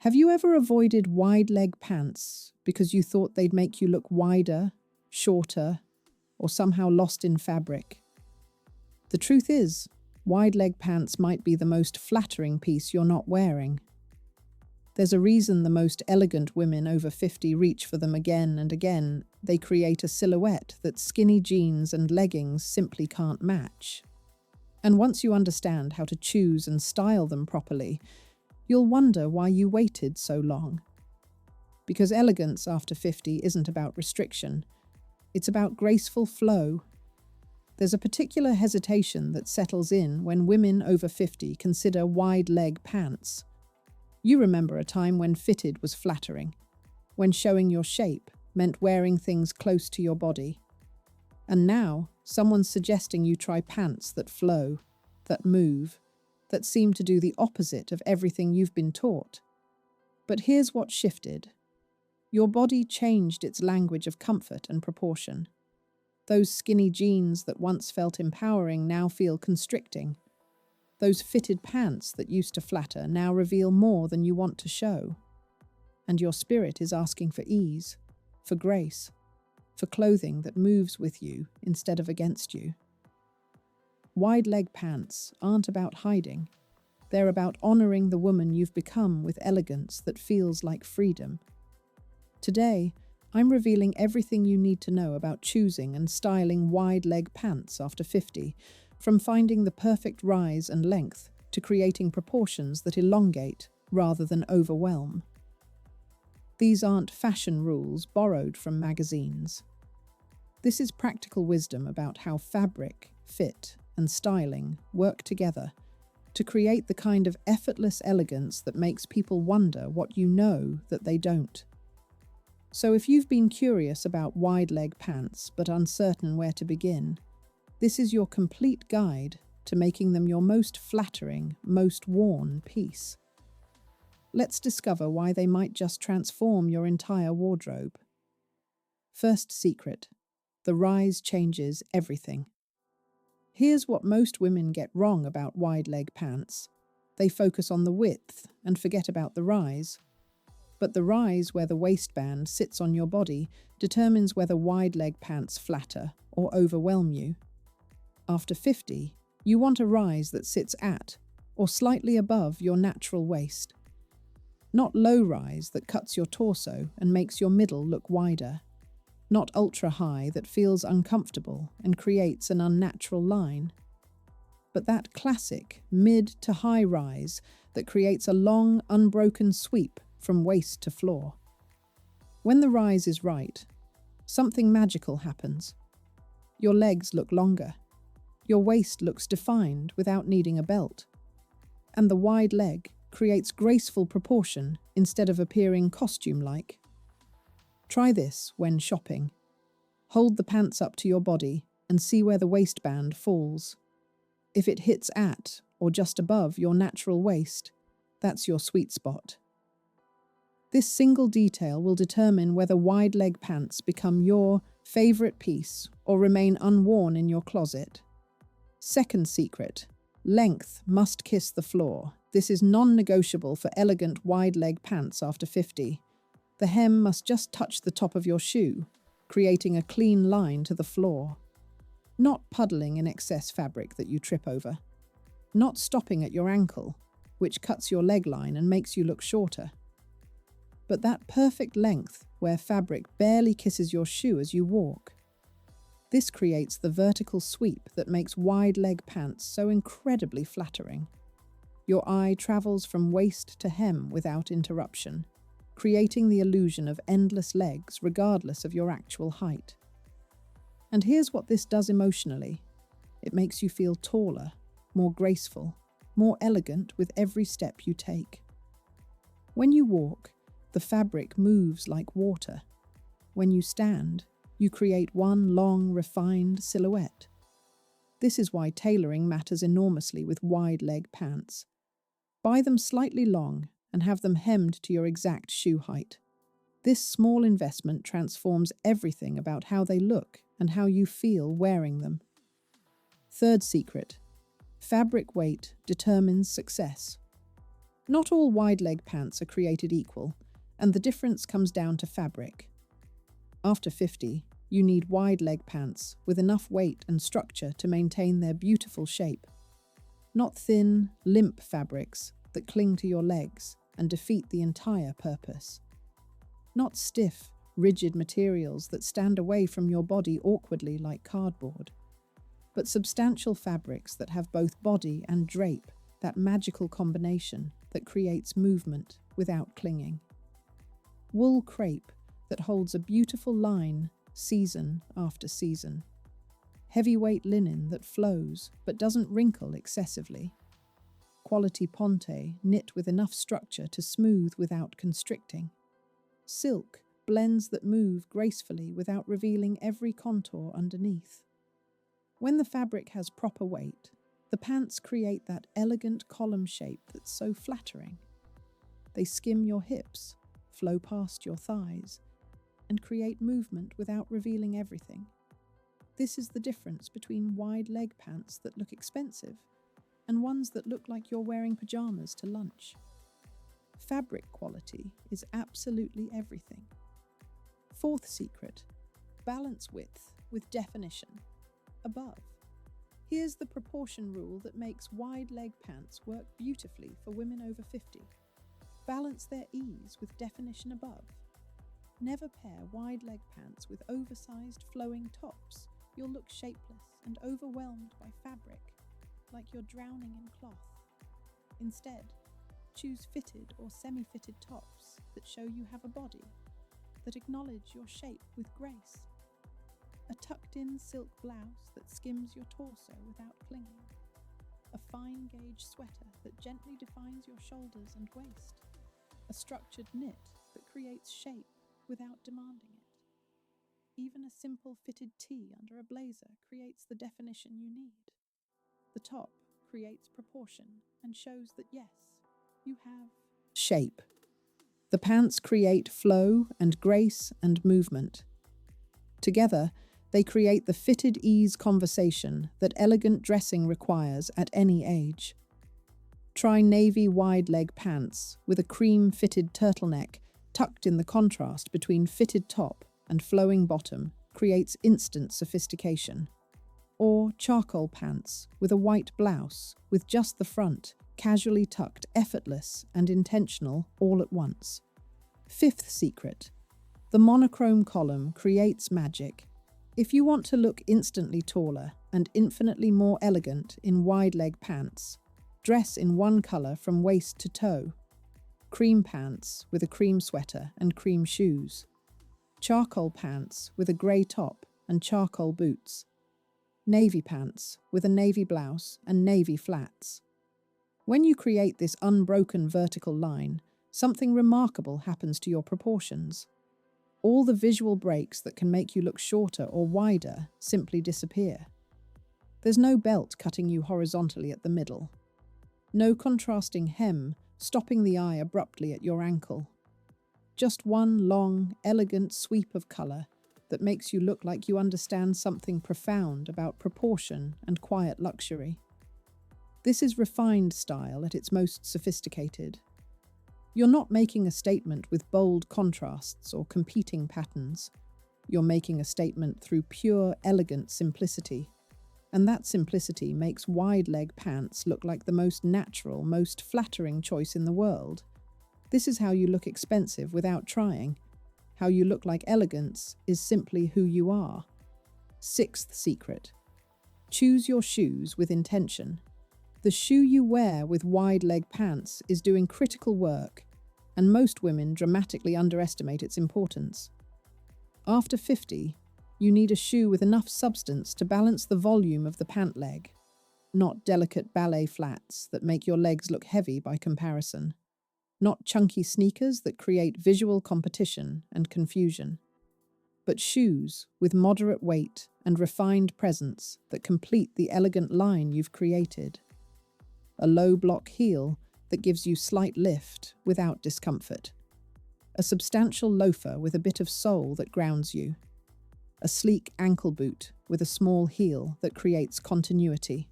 Have you ever avoided wide leg pants because you thought they'd make you look wider, shorter, or somehow lost in fabric? The truth is, wide leg pants might be the most flattering piece you're not wearing. There's a reason the most elegant women over 50 reach for them again and again. They create a silhouette that skinny jeans and leggings simply can't match. And once you understand how to choose and style them properly, you'll wonder why you waited so long. Because elegance after 50 isn't about restriction. It's about graceful flow. There's a particular hesitation that settles in when women over 50 consider wide leg pants. You remember a time when fitted was flattering, when showing your shape meant wearing things close to your body. And now, someone's suggesting you try pants that flow, that move, that seem to do the opposite of everything you've been taught. But here's what shifted. Your body changed its language of comfort and proportion. Those skinny jeans that once felt empowering now feel constricting. Those fitted pants that used to flatter now reveal more than you want to show. And your spirit is asking for ease, for grace, for clothing that moves with you instead of against you. Wide leg pants aren't about hiding. They're about honoring the woman you've become with elegance that feels like freedom. Today, I'm revealing everything you need to know about choosing and styling wide leg pants after 50, from finding the perfect rise and length to creating proportions that elongate rather than overwhelm. These aren't fashion rules borrowed from magazines. This is practical wisdom about how fabric, fit, and styling work together to create the kind of effortless elegance that makes people wonder what you know that they don't. So if you've been curious about wide leg pants but uncertain where to begin, this is your complete guide to making them your most flattering, most worn piece. Let's discover why they might just transform your entire wardrobe. First secret: the rise changes everything. Here's what most women get wrong about wide leg pants. They focus on the width and forget about the rise. But the rise, where the waistband sits on your body, determines whether wide leg pants flatter or overwhelm you. After 50, you want a rise that sits at or slightly above your natural waist. Not low rise that cuts your torso and makes your middle look wider. Not ultra high that feels uncomfortable and creates an unnatural line. But that classic mid to high rise that creates a long, unbroken sweep from waist to floor. When the rise is right, something magical happens. Your legs look longer. Your waist looks defined without needing a belt. And the wide leg creates graceful proportion instead of appearing costume-like. Try this when shopping. Hold the pants up to your body and see where the waistband falls. If it hits at or just above your natural waist, that's your sweet spot. This single detail will determine whether wide leg pants become your favorite piece or remain unworn in your closet. Second secret: length must kiss the floor. This is non-negotiable for elegant wide leg pants after 50. The hem must just touch the top of your shoe, creating a clean line to the floor. Not puddling in excess fabric that you trip over. Not stopping at your ankle, which cuts your leg line and makes you look shorter. But that perfect length where fabric barely kisses your shoe as you walk. This creates the vertical sweep that makes wide leg pants so incredibly flattering. Your eye travels from waist to hem without interruption, creating the illusion of endless legs regardless of your actual height. And here's what this does emotionally. It makes you feel taller, more graceful, more elegant with every step you take. When you walk, the fabric moves like water. When you stand, you create one long, refined silhouette. This is why tailoring matters enormously with wide leg pants. Buy them slightly long and have them hemmed to your exact shoe height. This small investment transforms everything about how they look and how you feel wearing them. Third secret: fabric weight determines success. Not all wide-leg pants are created equal, and the difference comes down to fabric. After 50, you need wide-leg pants with enough weight and structure to maintain their beautiful shape. Not thin, limp fabrics that cling to your legs and defeat the entire purpose. Not stiff, rigid materials that stand away from your body awkwardly like cardboard, but substantial fabrics that have both body and drape, that magical combination that creates movement without clinging. Wool crepe that holds a beautiful line season after season. Heavyweight linen that flows but doesn't wrinkle excessively. Quality ponte knit with enough structure to smooth without constricting. Silk blends that move gracefully without revealing every contour underneath. When the fabric has proper weight, the pants create that elegant column shape that's so flattering. They skim your hips, flow past your thighs, and create movement without revealing everything. This is the difference between wide leg pants that look expensive and ones that look like you're wearing pajamas to lunch. Fabric quality is absolutely everything. Fourth secret, balance width with definition. Above. Here's the proportion rule that makes wide leg pants work beautifully for women over 50. Balance their ease with definition above. Never pair wide leg pants with oversized flowing tops. You'll look shapeless and overwhelmed by fabric, like you're drowning in cloth. Instead, choose fitted or semi-fitted tops that show you have a body, that acknowledge your shape with grace. A tucked-in silk blouse that skims your torso without clinging. A fine-gauge sweater that gently defines your shoulders and waist. A structured knit that creates shape without demanding it. Even a simple fitted tee under a blazer creates the definition you need. The top creates proportion and shows that yes, you have shape. The pants create flow and grace and movement. Together, they create the fitted ease conversation that elegant dressing requires at any age. Try navy wide leg pants with a cream fitted turtleneck tucked in. The contrast between fitted top and flowing bottom creates instant sophistication. Or charcoal pants with a white blouse with just the front, casually tucked, effortless and intentional all at once. Fifth secret, the monochrome column creates magic. If you want to look instantly taller and infinitely more elegant in wide leg pants, dress in one color from waist to toe. Cream pants with a cream sweater and cream shoes. Charcoal pants with a grey top and charcoal boots. Navy pants with a navy blouse and navy flats. When you create this unbroken vertical line, something remarkable happens to your proportions. All the visual breaks that can make you look shorter or wider simply disappear. There's no belt cutting you horizontally at the middle. No contrasting hem stopping the eye abruptly at your ankle. Just one long, elegant sweep of color that makes you look like you understand something profound about proportion and quiet luxury. This is refined style at its most sophisticated. You're not making a statement with bold contrasts or competing patterns. You're making a statement through pure, elegant simplicity. And that simplicity makes wide leg pants look like the most natural, most flattering choice in the world. This is how you look expensive without trying. How you look like elegance is simply who you are. Sixth secret. Choose your shoes with intention. The shoe you wear with wide leg pants is doing critical work, and most women dramatically underestimate its importance. After 50, you need a shoe with enough substance to balance the volume of the pant leg, not delicate ballet flats that make your legs look heavy by comparison, not chunky sneakers that create visual competition and confusion, but shoes with moderate weight and refined presence that complete the elegant line you've created. A low block heel that gives you slight lift without discomfort. A substantial loafer with a bit of sole that grounds you. A sleek ankle boot with a small heel that creates continuity.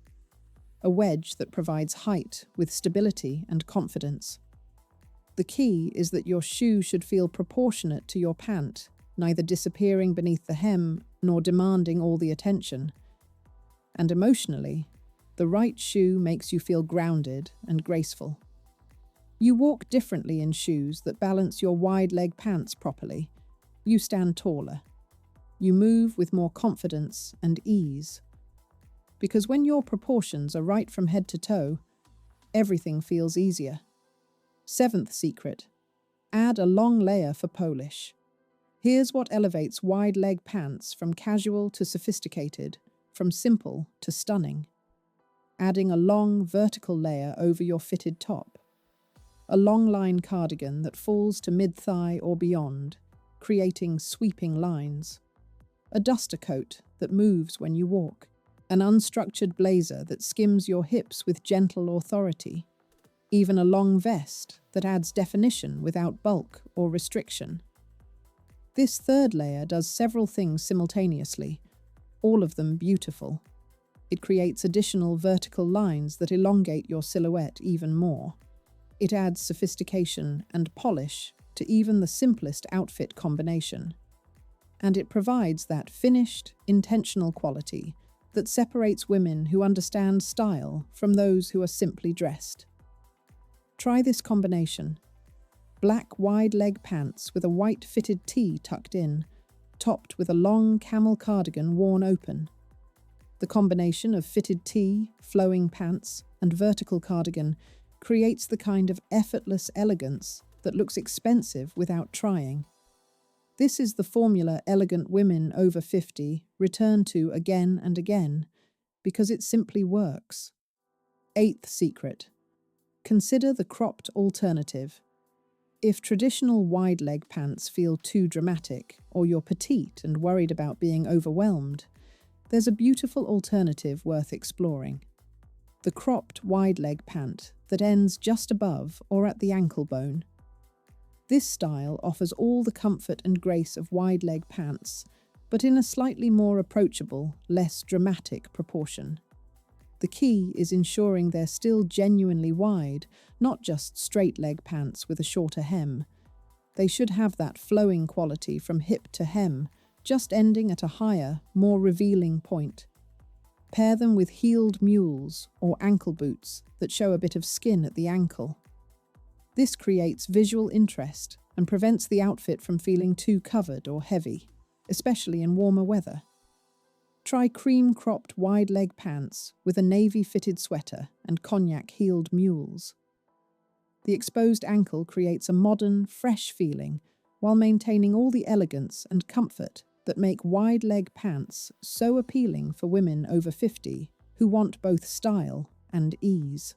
a wedge that provides height with stability and confidence. The key is that your shoe should feel proportionate to your pant, neither disappearing beneath the hem nor demanding all the attention. And emotionally, the right shoe makes you feel grounded and graceful. You walk differently in shoes that balance your wide-leg pants properly. You stand taller. You move with more confidence and ease. Because when your proportions are right from head to toe, everything feels easier. 7th secret: add a long layer for polish. Here's what elevates wide-leg pants from casual to sophisticated, from simple to stunning. Adding a long vertical layer over your fitted top. A long-line cardigan that falls to mid-thigh or beyond, creating sweeping lines. A duster coat that moves when you walk. An unstructured blazer that skims your hips with gentle authority. Even a long vest that adds definition without bulk or restriction. This third layer does several things simultaneously, all of them beautiful. It creates additional vertical lines that elongate your silhouette even more. It adds sophistication and polish to even the simplest outfit combination. And it provides that finished, intentional quality that separates women who understand style from those who are simply dressed. Try this combination. Black wide-leg pants with a white fitted tee tucked in, topped with a long camel cardigan worn open. The combination of fitted tee, flowing pants, and vertical cardigan creates the kind of effortless elegance that looks expensive without trying. This is the formula elegant women over 50 return to again and again, because it simply works. 8th secret: consider the cropped alternative. If traditional wide-leg pants feel too dramatic, or you're petite and worried about being overwhelmed, there's a beautiful alternative worth exploring. The cropped wide-leg pant that ends just above or at the ankle bone. This style offers all the comfort and grace of wide-leg pants, but in a slightly more approachable, less dramatic proportion. The key is ensuring they're still genuinely wide, not just straight-leg pants with a shorter hem. They should have that flowing quality from hip to hem, just ending at a higher, more revealing point. Pair them with heeled mules or ankle boots that show a bit of skin at the ankle. This creates visual interest and prevents the outfit from feeling too covered or heavy, especially in warmer weather. Try cream-cropped wide-leg pants with a navy-fitted sweater and cognac-heeled mules. The exposed ankle creates a modern, fresh feeling while maintaining all the elegance and comfort that make wide-leg pants so appealing for women over 50 who want both style and ease.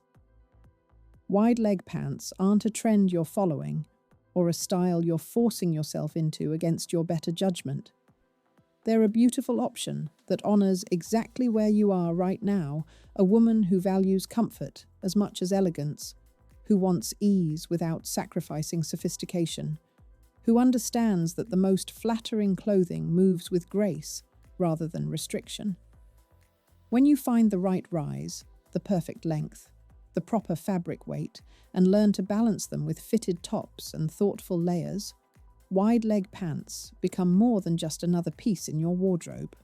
Wide-leg pants aren't a trend you're following or a style you're forcing yourself into against your better judgment. They're a beautiful option that honors exactly where you are right now, a woman who values comfort as much as elegance, who wants ease without sacrificing sophistication, who understands that the most flattering clothing moves with grace rather than restriction. When you find the right rise, the perfect length, the proper fabric weight, and learn to balance them with fitted tops and thoughtful layers, wide-leg pants become more than just another piece in your wardrobe.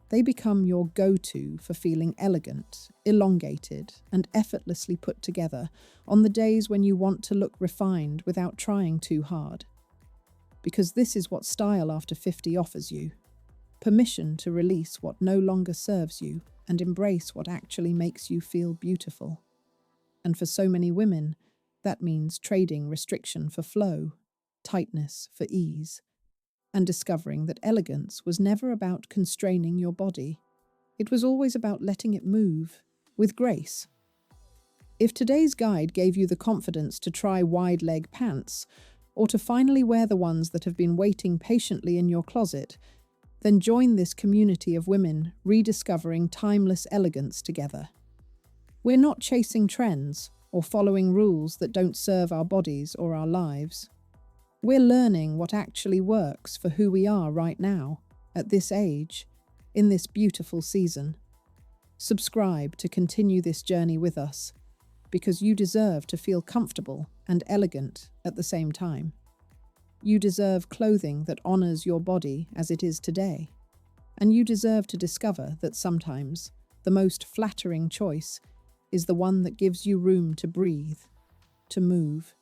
They become your go-to for feeling elegant, elongated, and effortlessly put together on the days when you want to look refined without trying too hard. Because this is what style after 50 offers you: permission to release what no longer serves you and embrace what actually makes you feel beautiful. And for so many women, that means trading restriction for flow, tightness for ease, and discovering that elegance was never about constraining your body. It was always about letting it move with grace. If today's guide gave you the confidence to try wide-leg pants, or to finally wear the ones that have been waiting patiently in your closet, then join this community of women rediscovering timeless elegance together. We're not chasing trends or following rules that don't serve our bodies or our lives. We're learning what actually works for who we are right now, at this age, in this beautiful season. Subscribe to continue this journey with us, because you deserve to feel comfortable and elegant at the same time. You deserve clothing that honors your body as it is today. And you deserve to discover that sometimes the most flattering choice is the one that gives you room to breathe, to move,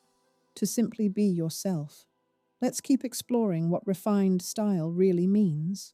to simply be yourself. Let's keep exploring what refined style really means.